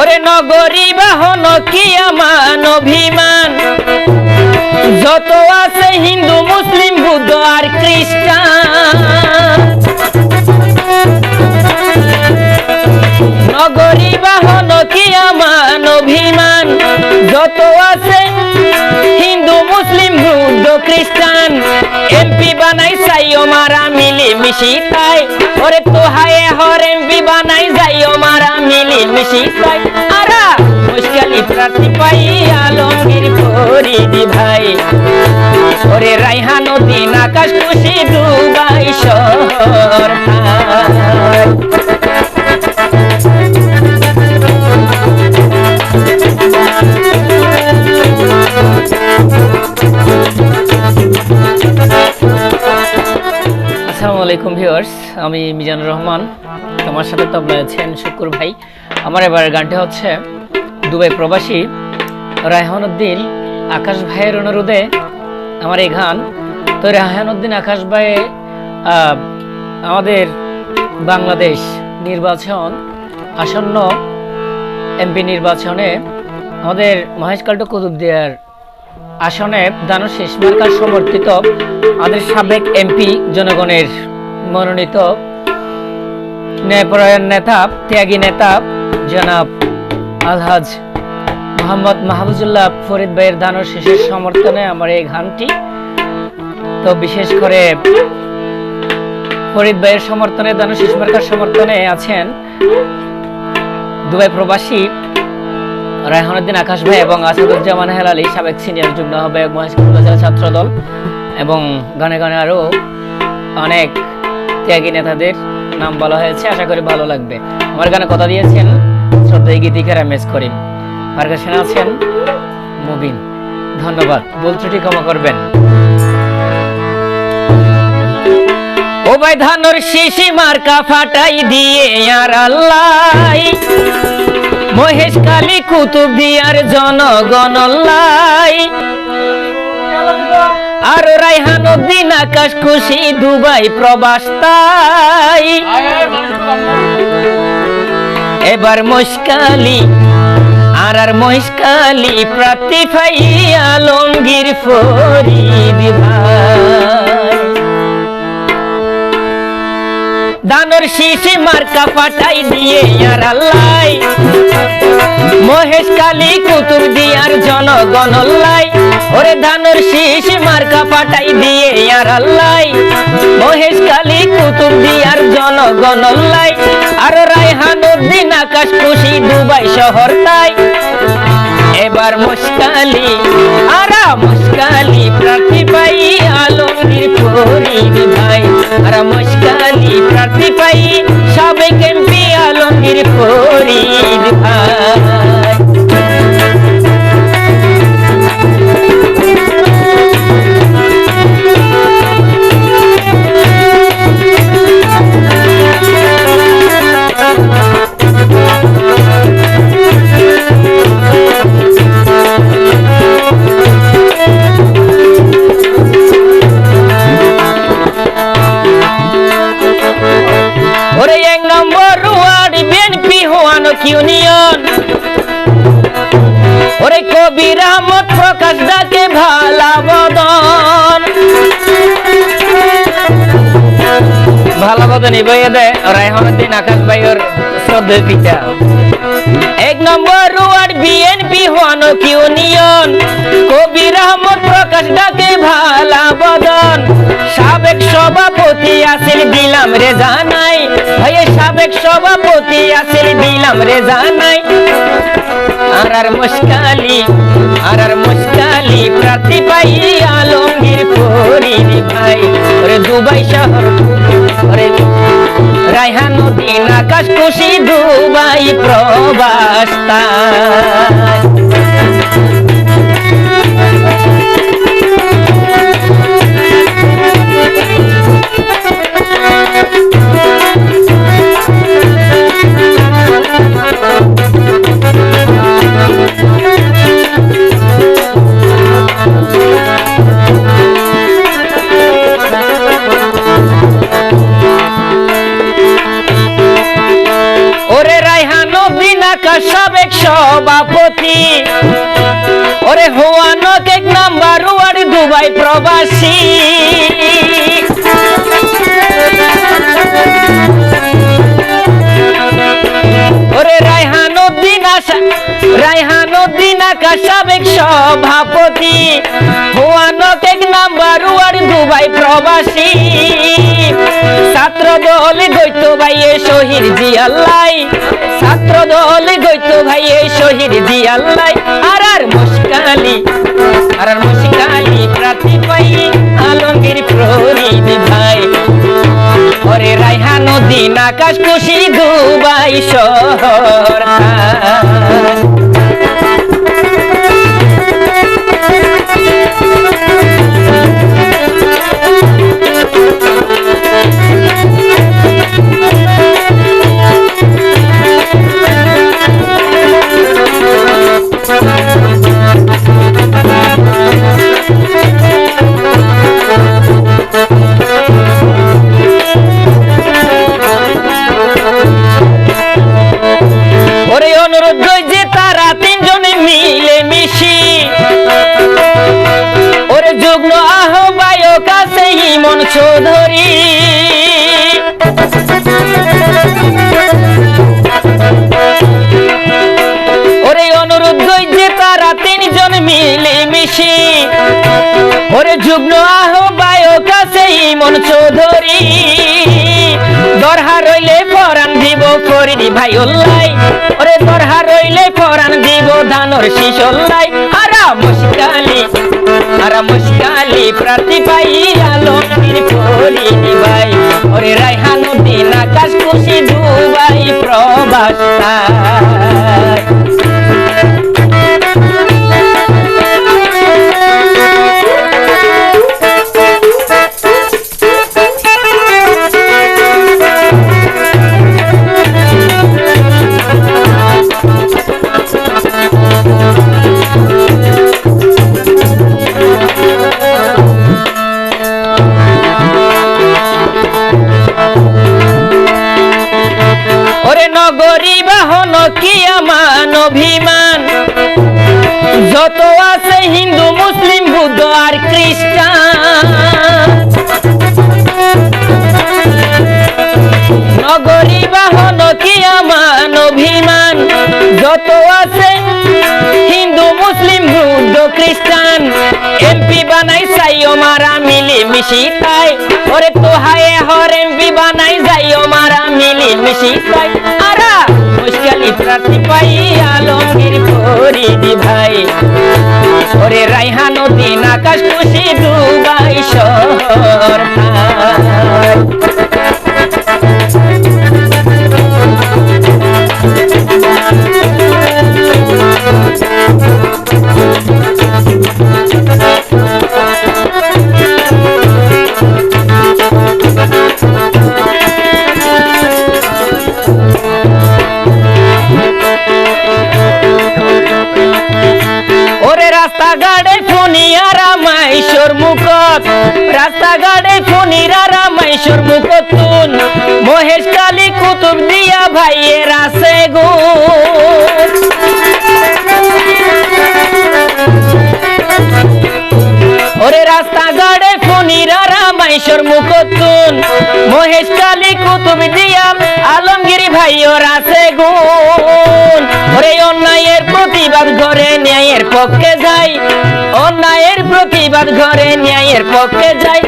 ওরে নগরী বাহন কি আমান অভিমান, যত আছে হিন্দু মুসলিম বুদ্ধ আর খ্রিস্টান। নগরী বাহন কি আমান অভিমান, যত আছে হিন্দু মুসলিম বুদ্ধ খ্রিস্টান। এমপি বানাই চাইও মারা মিলি মিশি তাই, ওরে তো হায় হর এমপি বানাই যাইও মারা মিলি মিশি তাই। আরা মুশকিলি প্রার্থী পাই আলমগীর ফরিদি ভাই, ওরে রায়হানুদ্দিন আকাশ খুশি দুবাই শহর ভাই। আসসালামু আলাইকুম ভিউয়ার্স, আমি মিজানুর রহমান, আমার সাথে তবলায় আছেন শুকুর ভাই। আমার এবার গানটি হচ্ছে দুবাই প্রবাসী রায়হানুদ্দিন আকাশ ভাইয়ের অনুরোধে আমার এই গান। তো রায়হানুদ্দিন আকাশ ভাই আমাদের বাংলাদেশ নির্বাচন আসন্ন এমপি নির্বাচনে আমাদের মহেশখালী কুতুবদিয়ার আসনে দানশীষ মার্কার সমর্থিত আমাদের সাবেক এমপি, জনগণের মনোনীত ন্যায়পরায়ণ নেতা, ত্যাগী নেতা জনাব আলহাজ মোহাম্মদ মাহফুজুল্লাহ ফরিদ ভাইয়ের দানশীষের সমর্থনে আমার এই গানটি। তো বিশেষ করে ফরিদ ভাইয়ের সমর্থনে, দানশীষ মার্কার সমর্থনে আছেন দুবাই প্রবাসী রায়হানুদ্দিন আকাশ ভাই এবং আসাদুজ্জামান হেলালি, সাবেক সিনিয়র যুগ্ম আহ্বায়ক মহেশখালী জেলা ছাত্র দল। এবং গানে গানে আরো অনেক ত্যাগী নেতাদের নাম বলা হয়েছে, আশা করি ভালো লাগবে। আমার গানে কথা দিয়েছেন শ্রদ্ধেয় গীতিকার এম এস করিম, পারকাশনে আছেন মুবিন। ধন্যবাদ, ভুল ত্রুটি ক্ষমা করবেন। ও ভাই ধানর শিশি মার্কা ফাটাই দিয়ে আর আল্লাহ, মহেশখালী কুতুবদিয়ার জনগণ লাই, আর রায়হানুদ্দিন আকাশ খুশি দুবাই প্রবাস তাই। এবার মহেশখালী আর মহেশখালী প্রার্থী পাই আলমগীর ফরিদ ভাই। দানর শিশি মার্কা ফাটাই দিয়ে আর আল্লাহ, মহেশখালী কুতুবদিয়ার জনগণ লাই, ওরে ধানর শিশি মার্কা ফাটাই দিয়ে আর আল্লাহ, মহেশখালী কুতুবদিয়ার জনগণ লাই, আর রায়হানুদ্দিন আকাশ খুশি দুবাই শহর তাই। এবার মহেশখালী মহেশখালী প্রার্থী পাই আলমগীর ফরিদ ভাই, আর মহেশখালী প্রার্থী পাই সাবেক এমপি আলমগীর ফরিদ ভাই। ওরে এক নম্বর ওয়ার্ড বিএনপি হোয়ানক ইউনিয়ন, ওরে কবির আহমদ প্রকাশ ডাকে ভালা বদন, ভালা বদন ইবাইয়ে দেয় রায়হানুদ্দিন আকাশ ভাইয়ের শ্রদ্ধেয় পিতা। এক নম্বর ওয়ার্ড বিএনপি হোয়ানক ইউনিয়ন, কবির আহমদ প্রকাশ ডাকে ভালা বদন, সাবেক সভাপতি আছেন দিলাম রে জানাই, ভাই সাবেক সভাপতি আছেন দিলাম রে জানাই। আর মহেশখালী প্রার্থী পাই আলমগীর ফরিদ ভাই, ওরে দুবাই শহর, ওরে রায়হানুদ্দিন আকাশ খুশি দুবাই প্রবাস তাই। সাবেক সভাপতি ওরে হওয়ানক 1 নাম্বার ওয়ার্ড দুবাই প্রবাসী ওরে রায়হানুদ্দিন আকাশ সাবেক সভাপতি হওয়ানক 1 নাম্বার ওয়ার্ড দুবাই প্রবাসী ছাত্র দল গইত ভাইয়ে শহীদ জিয়াল্লাই ছাত্র দল গইত ভাইয়ে শহীদ জিয়াল্লাই আর মুশকালি প্রার্থী পাই আলমগীর ফরিদ ভাই ওরে রায়হানুদ্দিন আকাশ খুশি দুবাই শহর চৌধুরী ওরে অনুরোধ যে তারা 3 জন মিলে মিশি ওরে যুগ্ম আহ্বায়ক আছে ইমন চৌধুরী দরহা রইলে পরাণ দিব ফরিদ ভাইউল্লাই ওরে দরহা রইলে পরাণ দিব ধানর শিশল্লাই আরা মুশকালি প্রার্থী পাই আলমগীর ফরিদ ভাই ওরে রায়হানুদ্দিন আকাশ খুশি দুবাই প্রবাস নগরী বাহন কি আমান অভিমান যত আছে হিন্দু মুসলিম বুদ্ধ আর খ্রিস্টান নগরী বাহন কি আমান অভিমান যত আছে হিন্দু মুসলিম বুদ্ধ খ্রিস্টান এমপি বানাই চাইও মারা মিলি মিশি তাই ওরে তো হায় হর এমপি বানাই যাইও মারা মিলি মিশি তাই মুশকালি প্রার্থী পাই আলমগীর ফরিদ ভাই ওরে রায়হানুদ্দিন আকাশ খুশি দুবাই শহর রাস্তাঘাটে ফোনিয়ারা মাইশোর মুখত রাস্তাঘাটে ফোনিরারা মাইশোর মুখতুন মহেশ কালী কুতুব দিয়া ভাইয়ের আছে গো ওরে রাস্তাঘাটে ফোনিরারা মাইশোর মুখতুন মহেশ কালী কুতুব দিয়া আলমগীর ভাইয়ের আছে গো ওরে অন্যায়ের প্রতিবাদ করে ন্যায়ের পক্ষে যাই অন্যায়ের প্রতিবাদ করে ন্যায়ের পক্ষে যাই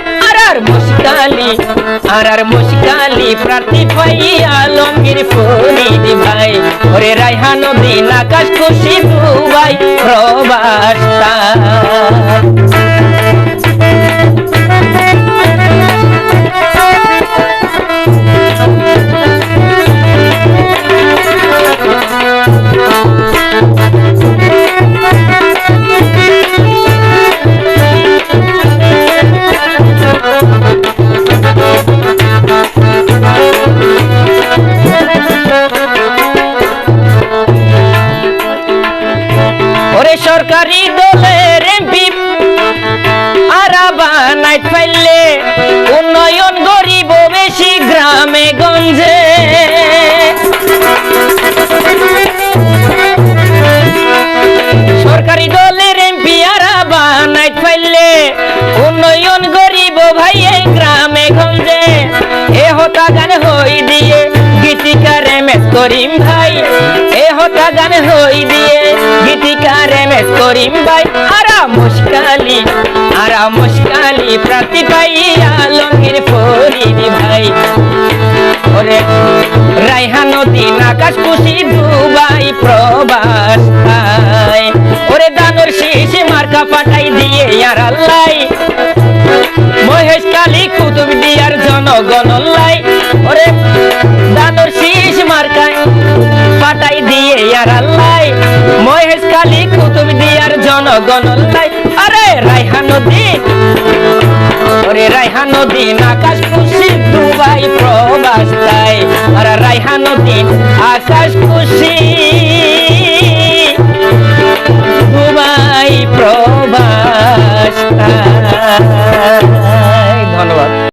আর মুশকালি প্রার্থী পাই আলমগীর ফরিদ ভাই ওরে রায়হানুদ্দিন আকাশ খুশি দুবাই প্রবাস সরকারি দলের এমপি আরা বানাই ফেললে উন্নয়ন গরিব বেশি গ্রামে গঞ্জে করিম ভাই এ হতা গান হই দিয়ে গীতিকার MS করিম ভাই আরা মুশকালি প্রার্থী পাই আলমগীর ফরিদ ভাই ওরে রায়হান নদীন আকাশ খুশি দুবাই প্রবাস ভাই ওরে দানোর শীষ মার্কা পাঠাই দিয়ে আর আল্লাহ মহেশ কালী কুতুব দিয়ার জনগণ লাই ওরে দানোর শীষ মার্কায় পাঠাই দিয়ে আর আল্লাহ মহেশ কালী কুতুব দিয়ার জনগণ লাই আরে রায়হান নদীন আকাশ খুশি দুবাই প্রবাস তাই আর রায়হান নদীন আকাশ খুশি দুবাই প্রবাস তাই। ধন্যবাদ।